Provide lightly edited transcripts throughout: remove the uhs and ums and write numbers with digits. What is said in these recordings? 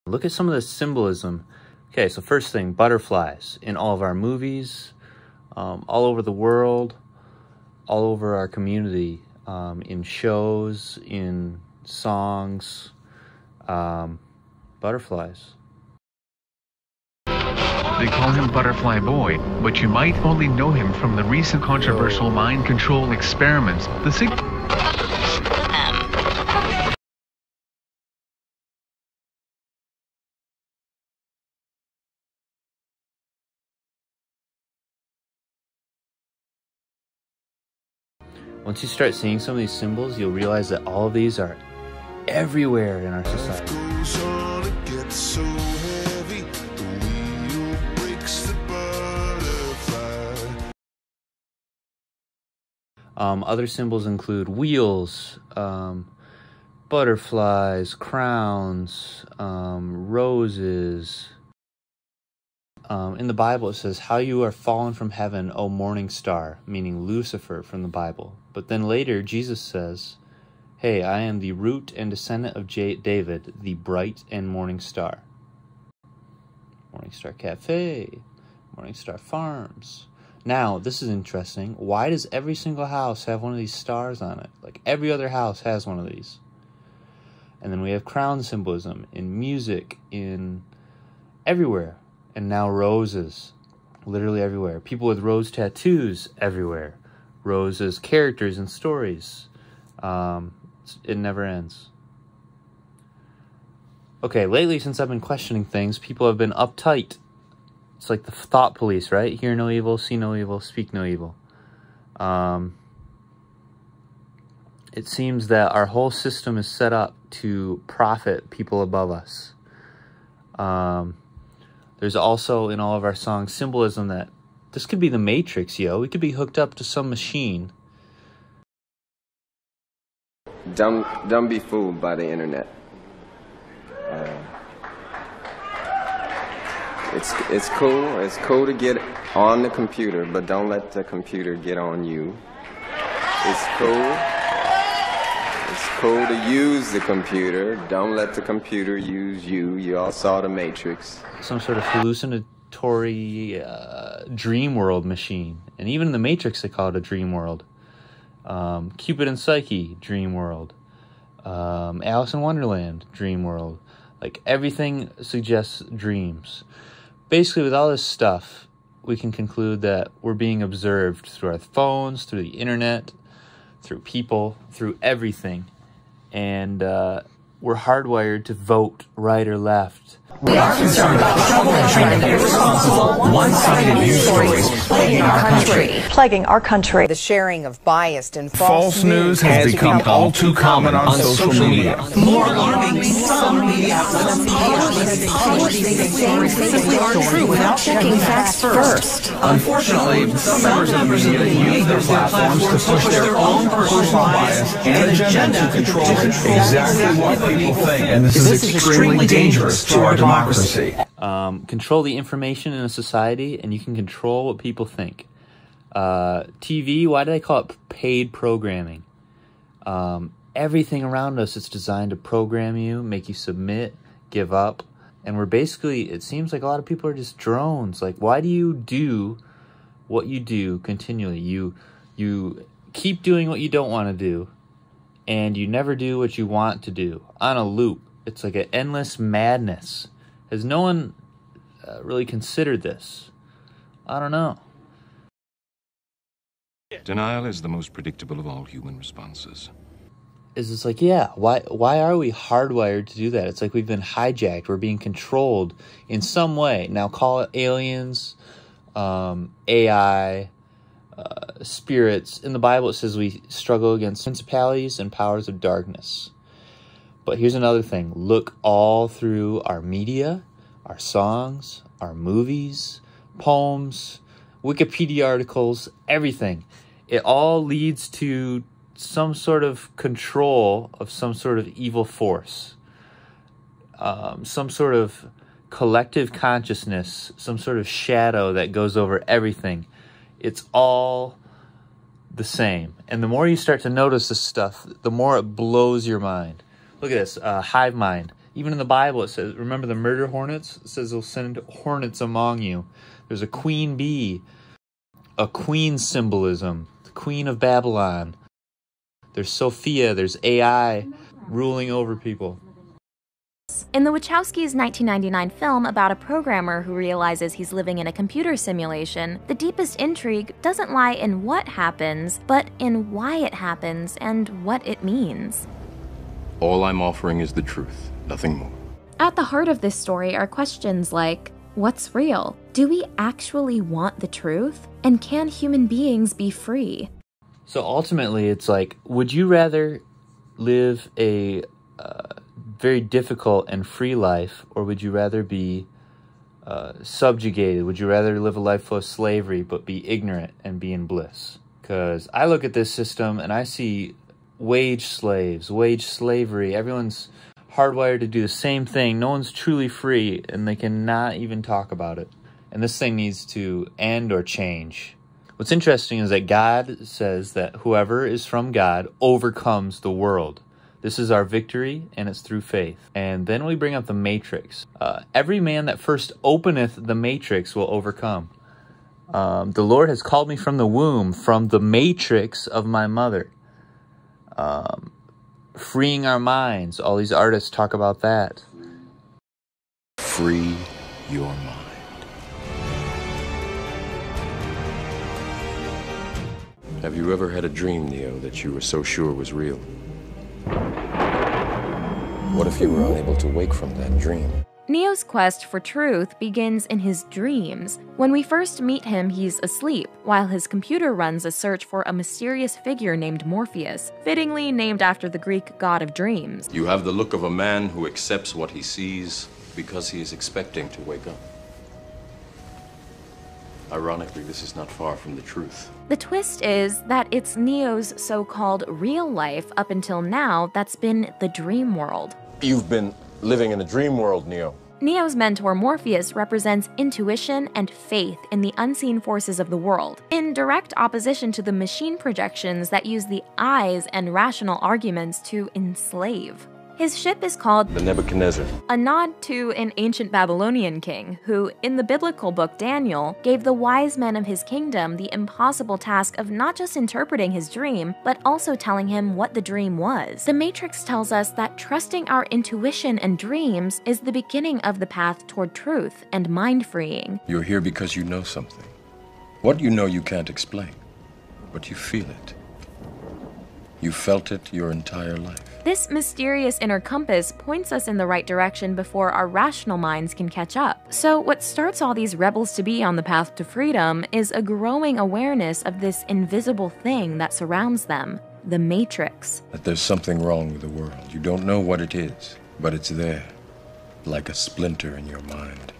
Look at some of the symbolism. Okay, so first thing, butterflies in all of our movies, all over the world, all over our community, in shows, in songs, butterflies. They call him Butterfly Boy, but you might only know him from the recent controversial mind control experiments. Once you start seeing some of these symbols, you'll realize that all of these are everywhere in our society. Other symbols include wheels, butterflies, crowns, roses. In the Bible it says, "How you are fallen from heaven, O morning star," meaning Lucifer from the Bible. But then later Jesus says, "Hey, I am the root and descendant of David, the bright and morning star." Morning Star Cafe, Morning Star Farms. Now, this is interesting. Why does every single house have one of these stars on it? Like every other house has one of these. And then we have crown symbolism in music, in everywhere. And now roses, literally everywhere. People with rose tattoos everywhere. Roses, characters and stories. It never ends. Okay, lately since I've been questioning things, people have been uptight. It's like the thought police, right? Hear no evil, see no evil, speak no evil. It seems that our whole system is set up to profit people above us. There's also, in all of our songs, symbolism that this could be the Matrix, yo. We could be hooked up to some machine. Don't be fooled by the internet. It's cool. It's cool to get on the computer, but don't let the computer get on you. It's cool. It's cool to use the computer. Don't let the computer use you. You all saw the Matrix. Some sort of hallucinatory dream world machine. And even in the Matrix, they call it a dream world. Cupid and Psyche, dream world. Alice in Wonderland, dream world. Like, everything suggests dreams. Basically, with all this stuff, we can conclude that we're being observed through our phones, through the internet, through people, through everything. And we're hardwired to vote right or left. We are concerned about troubling and irresponsible, one-sided news stories plaguing our country. The sharing of biased and false news has become all too common on social media. More alarming, some media outlets publish stories that are true without checking facts first. Unfortunately, some members of the media use their platforms to push their own personal bias and agenda to control exactly what people think. And this is extremely dangerous to our democracy. Control the information in a society, and you can control what people think. TV, why do they call it paid programming? Everything around us is designed to program you, make you submit, give up. And we're basically, it seems like a lot of people are just drones. Like, why do you do what you do continually? You keep doing what you don't want to do, and you never do what you want to do on a loop. It's like an endless madness. Has no one really considered this? I don't know. Denial is the most predictable of all human responses. Is it's like, yeah, why are we hardwired to do that? It's like we've been hijacked. We're being controlled in some way. Now call it aliens, AI, spirits. In the Bible it says we struggle against principalities and powers of darkness. But here's another thing. Look all through our media, our songs, our movies, poems, Wikipedia articles, everything. It all leads to some sort of control of some sort of evil force. Some sort of collective consciousness, some sort of shadow that goes over everything. It's all the same. And the more you start to notice this stuff, the more it blows your mind. Look at this, hive mind. Even in the Bible, it says, remember the murder hornets? It says they'll send hornets among you. There's a queen bee, a queen symbolism, the queen of Babylon. There's Sophia, there's AI ruling over people. In the Wachowskis' 1999 film about a programmer who realizes he's living in a computer simulation, the deepest intrigue doesn't lie in what happens, but in why it happens and what it means. All I'm offering is the truth, nothing more. At the heart of this story are questions like, what's real? Do we actually want the truth? And can human beings be free? So ultimately, it's like, would you rather live a very difficult and free life, or would you rather be subjugated? Would you rather live a life full of slavery but be ignorant and be in bliss? Because I look at this system and I see wage slaves, wage slavery. Everyone's hardwired to do the same thing. No one's truly free, and they cannot even talk about it. And this thing needs to end or change. What's interesting is that God says that whoever is from God overcomes the world. This is our victory, and it's through faith. And then we bring up the matrix. Every man that first openeth the matrix will overcome. The Lord has called me from the womb, from the matrix of my mother. Freeing our minds. All these artists talk about that. Free your mind. Have you ever had a dream, Neo, that you were so sure was real? What if you were unable to wake from that dream? Neo's quest for truth begins in his dreams. When we first meet him, he's asleep, while his computer runs a search for a mysterious figure named Morpheus, fittingly named after the Greek god of dreams. You have the look of a man who accepts what he sees because he is expecting to wake up. Ironically, this is not far from the truth. The twist is that it's Neo's so-called real life up until now that's been the dream world. You've been living in a dream world, Neo. Neo's mentor Morpheus represents intuition and faith in the unseen forces of the world, in direct opposition to the machine projections that use the eyes and rational arguments to enslave. His ship is called the Nebuchadnezzar, a nod to an ancient Babylonian king who, in the biblical book Daniel, gave the wise men of his kingdom the impossible task of not just interpreting his dream, but also telling him what the dream was. The Matrix tells us that trusting our intuition and dreams is the beginning of the path toward truth and mind-freeing. You're here because you know something. What you know you can't explain, but you feel it. You felt it your entire life. This mysterious inner compass points us in the right direction before our rational minds can catch up. So what starts all these rebels to be on the path to freedom is a growing awareness of this invisible thing that surrounds them, the Matrix. That there's something wrong with the world. You don't know what it is, but it's there, like a splinter in your mind.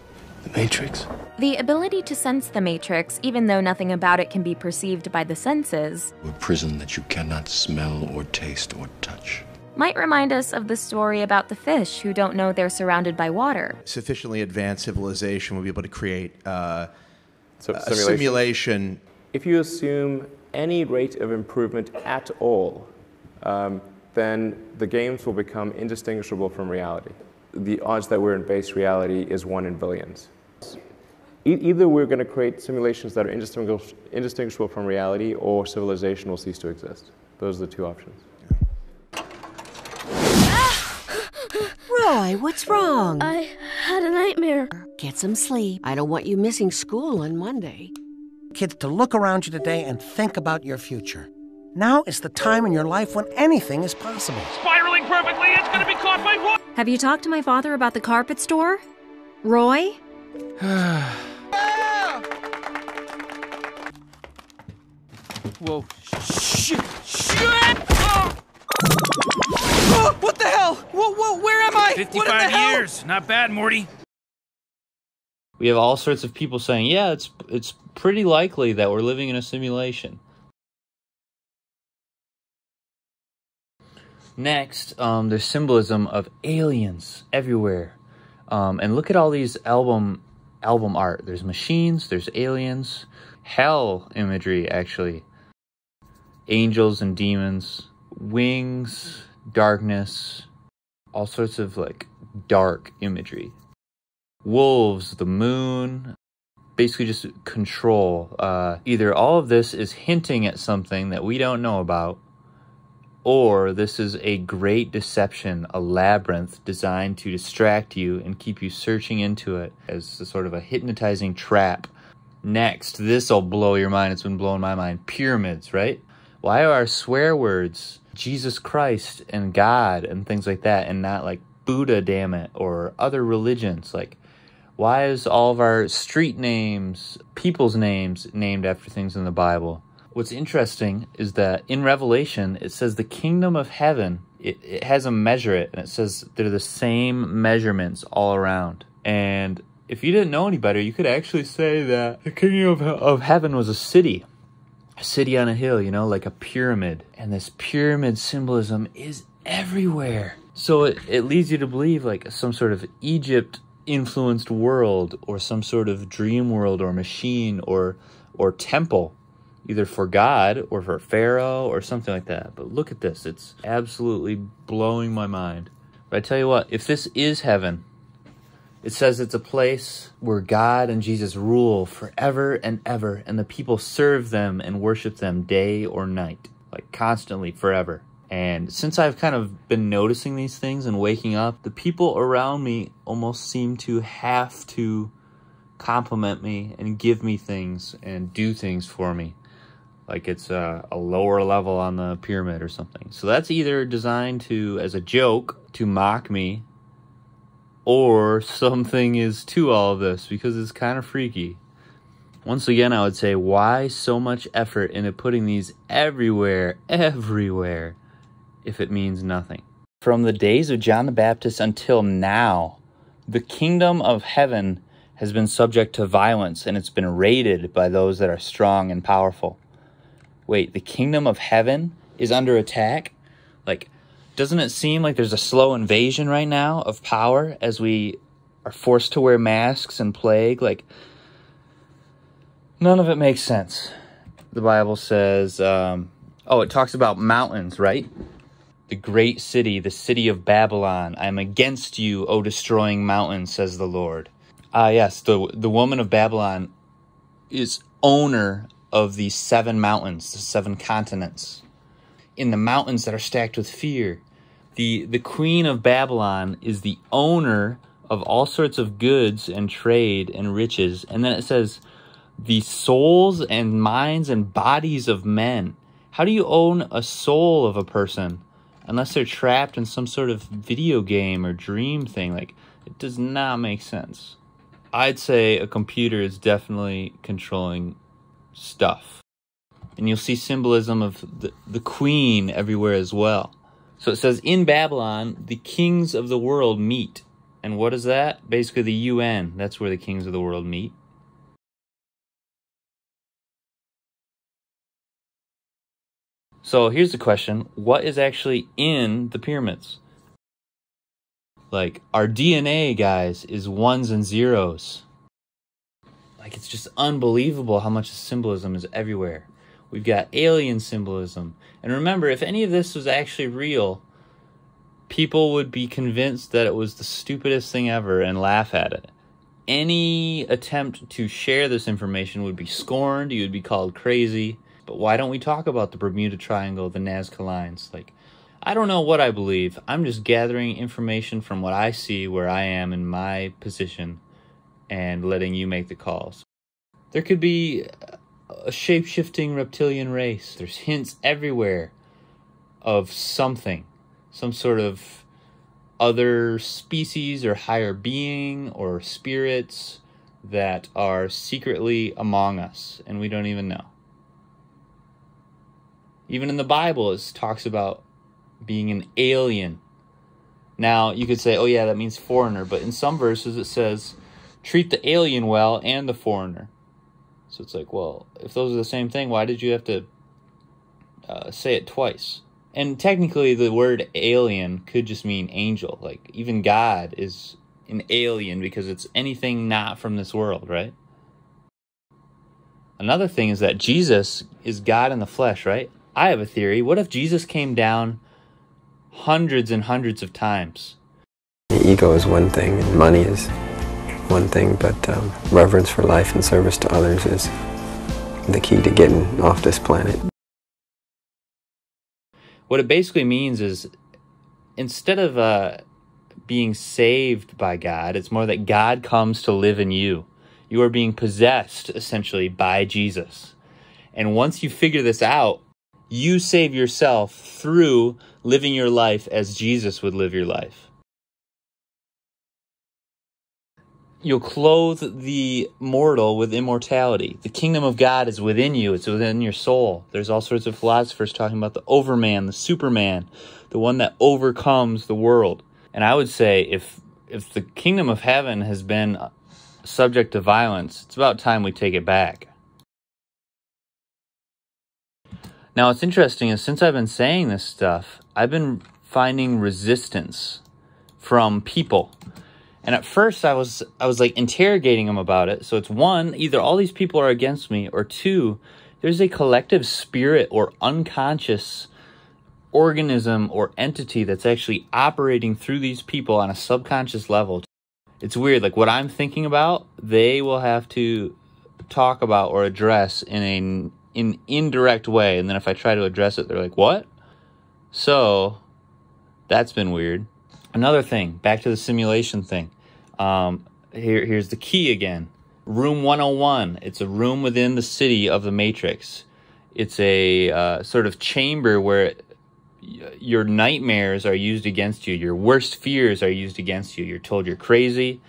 The Matrix. The ability to sense the Matrix, even though nothing about it can be perceived by the senses, A prison that you cannot smell or taste or touch. might remind us of the story about the fish who don't know they're surrounded by water. Sufficiently advanced civilization will be able to create a simulation. simulation. If you assume any rate of improvement at all, then the games will become indistinguishable from reality. The odds that we're in base reality is 1 in billions. Either we're going to create simulations that are indistinguishable from reality, or civilization will cease to exist. Those are the two options. Roy, what's wrong? I had a nightmare. Get some sleep. I don't want you missing school on Monday. Kids, to look around you today and think about your future. Now is the time in your life when anything is possible. Spiraling perfectly, it's gonna be caught by Roy! Have you talked to my father about the carpet store? Roy? Whoa. Shit! Oh, what the hell? Whoa, where am I? 55 years. Not bad, Morty. We have all sorts of people saying, yeah, it's pretty likely that we're living in a simulation. Next, there's symbolism of aliens everywhere. And look at all these album art. There's machines, there's aliens, hell imagery, actually. Angels and demons, wings, darkness, all sorts of like dark imagery. Wolves, the moon, basically just control. Either all of this is hinting at something that we don't know about, or this is a great deception, a labyrinth designed to distract you and keep you searching into it as a sort of a hypnotizing trap. Next, this will blow your mind. It's been blowing my mind. Pyramids, right? Why are our swear words Jesus Christ and God and things like that, and not like Buddha, damn it, or other religions? Like, why is all of our street names, people's names, named after things in the Bible? What's interesting is that in Revelation, it says the kingdom of heaven, it has a measurement, and it says they're the same measurements all around. And if you didn't know any better, you could actually say that the kingdom of heaven was a city on a hill, you know, like a pyramid. And this pyramid symbolism is everywhere. So it leads you to believe like some sort of Egypt influenced world, or some sort of dream world, or machine, or temple, either for God or for Pharaoh or something like that. But look at this. It's absolutely blowing my mind. But I tell you what, if this is heaven, it says it's a place where God and Jesus rule forever and ever, and the people serve them and worship them day or night, like constantly, forever. And since I've kind of been noticing these things and waking up, the people around me almost seem to have to compliment me and give me things and do things for me, like it's a lower level on the pyramid or something. So that's either designed to, as a joke, to mock me, or something is to all of this, because it's kind of freaky. Once again, I would say, why so much effort into putting these everywhere, if it means nothing? From the days of John the Baptist until now, the kingdom of heaven has been subject to violence, and it's been raided by those that are strong and powerful. Wait, the kingdom of heaven is under attack? Like, doesn't it seem like there's a slow invasion right now of power as we are forced to wear masks and plague? Like, none of it makes sense. The Bible says, it talks about mountains, right? The great city, the city of Babylon. I am against you, O destroying mountains, says the Lord. Yes, the woman of Babylon is owner of these 7 mountains, the 7 continents. In the mountains that are stacked with fear. The queen of Babylon is the owner of all sorts of goods and trade and riches. And then it says, the souls and minds and bodies of men. How do you own a soul of a person unless they're trapped in some sort of video game or dream thing? Like, it does not make sense. I'd say a computer is definitely controlling stuff. And you'll see symbolism of the queen everywhere as well. So it says, in Babylon, the kings of the world meet. And what is that? Basically the UN. That's where the kings of the world meet. So here's the question. What is actually in the pyramids? Like, our DNA, guys, is ones and zeros. Like, it's just unbelievable how much symbolism is everywhere. We've got alien symbolism. And remember, if any of this was actually real, people would be convinced that it was the stupidest thing ever and laugh at it. Any attempt to share this information would be scorned. You would be called crazy. But why don't we talk about the Bermuda Triangle, the Nazca Lines? Like, I don't know what I believe. I'm just gathering information from what I see where I am in my position and letting you make the calls. There could be a shape-shifting reptilian race. There's hints everywhere of something, some sort of other species or higher being or spirits that are secretly among us and we don't even know. Even in the Bible, it talks about being an alien. Now, you could say, oh yeah, that means foreigner, but in some verses it says, treat the alien well and the foreigner. So it's like, well, if those are the same thing, why did you have to say it twice? And technically, the word alien could just mean angel. Like, even God is an alien because it's anything not from this world, right? Another thing is that Jesus is God in the flesh, right? I have a theory. What if Jesus came down hundreds and hundreds of times? Ego is one thing, and money is one thing, but reverence for life and service to others is the key to getting off this planet. What it basically means is, instead of being saved by God, it's more that God comes to live in you. You are being possessed, essentially, by Jesus. And once you figure this out, you save yourself through living your life as Jesus would live your life. You'll clothe the mortal with immortality. The kingdom of God is within you. It's within your soul. There's all sorts of philosophers talking about the overman, the superman, the one that overcomes the world. And I would say if the kingdom of heaven has been subject to violence, it's about time we take it back. Now, what's interesting is since I've been saying this stuff, I've been finding resistance from people. And at first I was like interrogating them about it. So it's one, either all these people are against me, or two, there's a collective spirit or unconscious organism or entity that's actually operating through these people on a subconscious level. It's weird. Like what I'm thinking about, they will have to talk about or address in an indirect way. And then if I try to address it, they're like, what? So that's been weird. Another thing, back to the simulation thing. Here's the key again. Room 101. It's a room within the city of the Matrix. It's a sort of chamber where your nightmares are used against you. Your worst fears are used against you. You're told you're crazy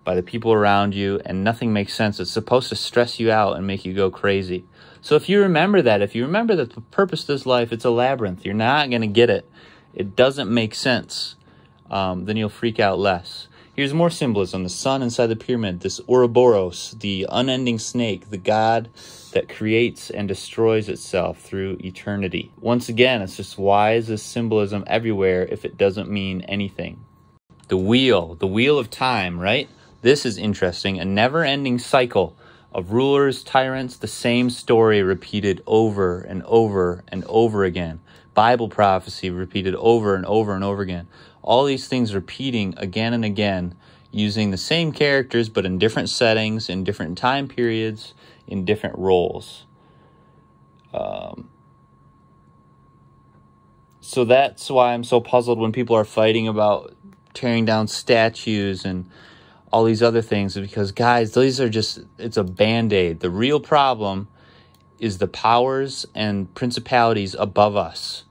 by the people around you, and nothing makes sense. It's supposed to stress you out and make you go crazy. So if you remember that, the purpose of this life, it's a labyrinth. You're not going to get it. It doesn't make sense. Then you'll freak out less. Here's more symbolism. The sun inside the pyramid, this Ouroboros, the unending snake, the god that creates and destroys itself through eternity. Once again, it's just, why is this symbolism everywhere if it doesn't mean anything? The wheel of time, right? This is interesting. A never-ending cycle of rulers, tyrants, the same story repeated over and over and over again. Bible prophecy repeated over and over and over again. All these things repeating again and again, using the same characters, but in different settings, in different time periods, in different roles. So that's why I'm so puzzled when people are fighting about tearing down statues and all these other things, because, guys, these are just, it's a Band-Aid. The real problem is the powers and principalities above us,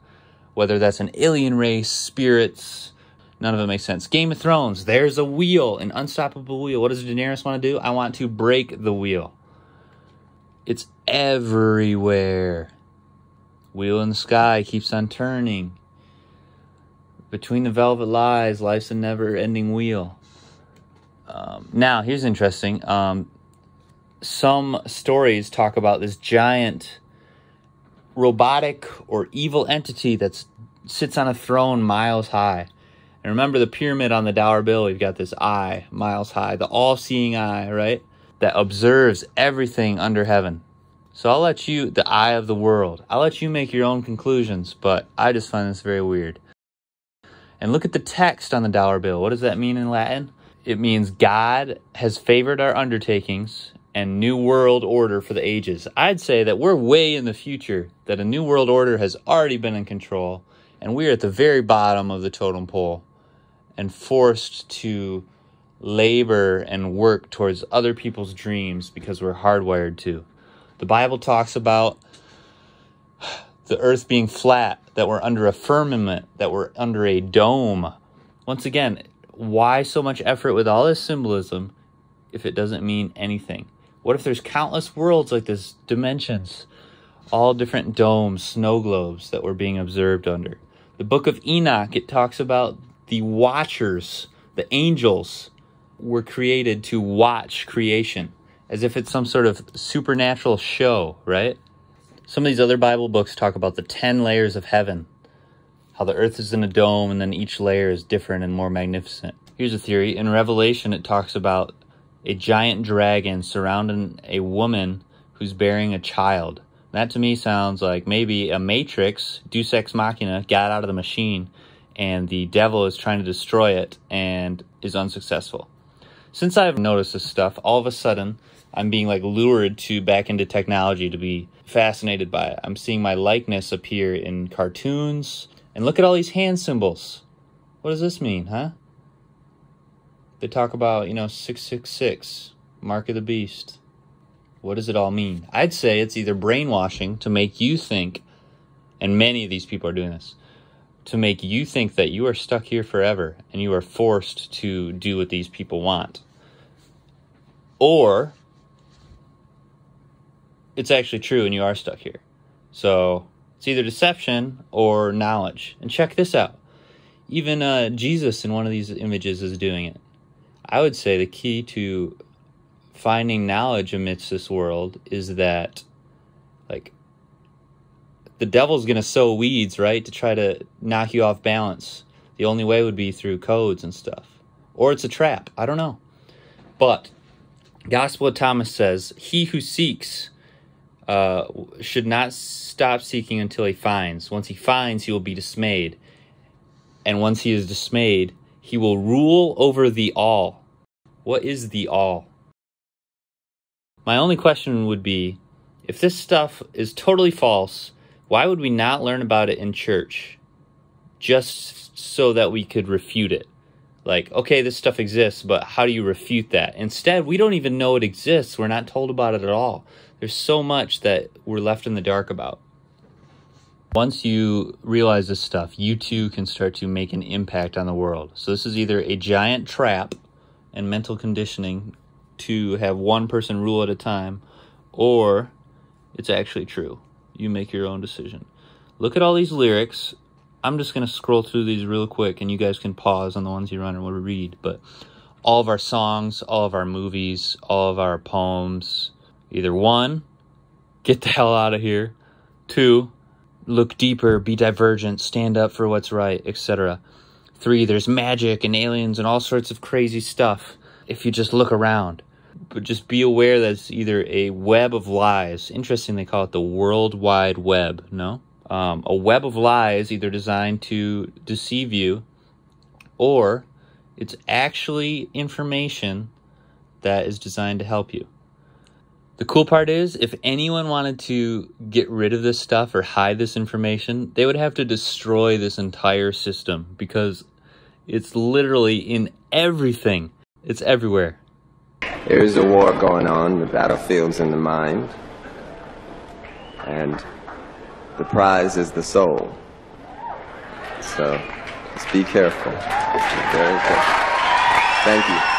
whether that's an alien race, spirits. None of it makes sense. Game of Thrones, there's a wheel, an unstoppable wheel. What does Daenerys want to do? I want to break the wheel. It's everywhere. Wheel in the sky keeps on turning. Between the velvet lies, life's a never-ending wheel. Now, here's interesting. Some stories talk about this giant robotic or evil entity that sits on a throne miles high. And remember the pyramid on the dollar bill, we've got this eye miles high, the all-seeing eye, right? That observes everything under heaven. So I'll let you, the eye of the world, I'll let you make your own conclusions, but I just find this very weird. And look at the text on the dollar bill. What does that mean in Latin? It means God has favored our undertakings and new world order for the ages. I'd say that we're way in the future, that a new world order has already been in control, and we're at the very bottom of the totem pole and forced to labor and work towards other people's dreams because we're hardwired to. The Bible talks about the earth being flat, that we're under a firmament, that we're under a dome. Once again, why so much effort with all this symbolism if it doesn't mean anything? What if there's countless worlds like this, dimensions, all different domes, snow globes that we're being observed under? The book of Enoch, it talks about the watchers, the angels, were created to watch creation, as if it's some sort of supernatural show, right? Some of these other Bible books talk about the 10 layers of heaven, how the earth is in a dome and then each layer is different and more magnificent. Here's a theory. In Revelation, it talks about a giant dragon surrounding a woman who's bearing a child. That to me sounds like maybe a Matrix, Deus Ex Machina, got out of the machine and the devil is trying to destroy it and is unsuccessful. Since I've noticed this stuff, all of a sudden I'm being like lured back into technology to be fascinated by it. I'm seeing my likeness appear in cartoons, and look at all these hand symbols. What does this mean, huh? They talk about, 666, Mark of the Beast. What does it all mean? I'd say it's either brainwashing to make you think, and many of these people are doing this, to make you think that you are stuck here forever and you are forced to do what these people want. Or it's actually true and you are stuck here. So it's either deception or knowledge. And check this out. Even Jesus in one of these images is doing it. I would say the key to finding knowledge amidst this world is that, like, the devil's going to sow weeds, right, to try to knock you off balance. The only way would be through codes and stuff. Or it's a trap. I don't know. But Gospel of Thomas says, he who seeks should not stop seeking until he finds. Once he finds, he will be dismayed. And once he is dismayed, he will rule over the all. What is the all? My only question would be, if this stuff is totally false, why would we not learn about it in church? Just so that we could refute it. Like, okay, this stuff exists, but how do you refute that? Instead, we don't even know it exists. We're not told about it at all. There's so much that we're left in the dark about. Once you realize this stuff, you too can start to make an impact on the world. So this is either a giant trap and mental conditioning to have one person rule at a time, or it's actually true. You make your own decision. Look at all these lyrics. I'm just going to scroll through these real quick, and you guys can pause on the ones you want to read. But all of our songs, all of our movies, all of our poems, either 1, get the hell out of here. 2, look deeper, be divergent, stand up for what's right, etc. 3, there's magic and aliens and all sorts of crazy stuff if you just look around. But just be aware that it's either a web of lies. Interesting, they call it the World Wide Web, no? A web of lies either designed to deceive you, or it's actually information that is designed to help you. The cool part is, if anyone wanted to get rid of this stuff or hide this information, they would have to destroy this entire system, because it's literally in everything. It's everywhere. There is a war going on. The battlefield's in the mind. And the prize is the soul. So just be careful. Be very careful. Thank you.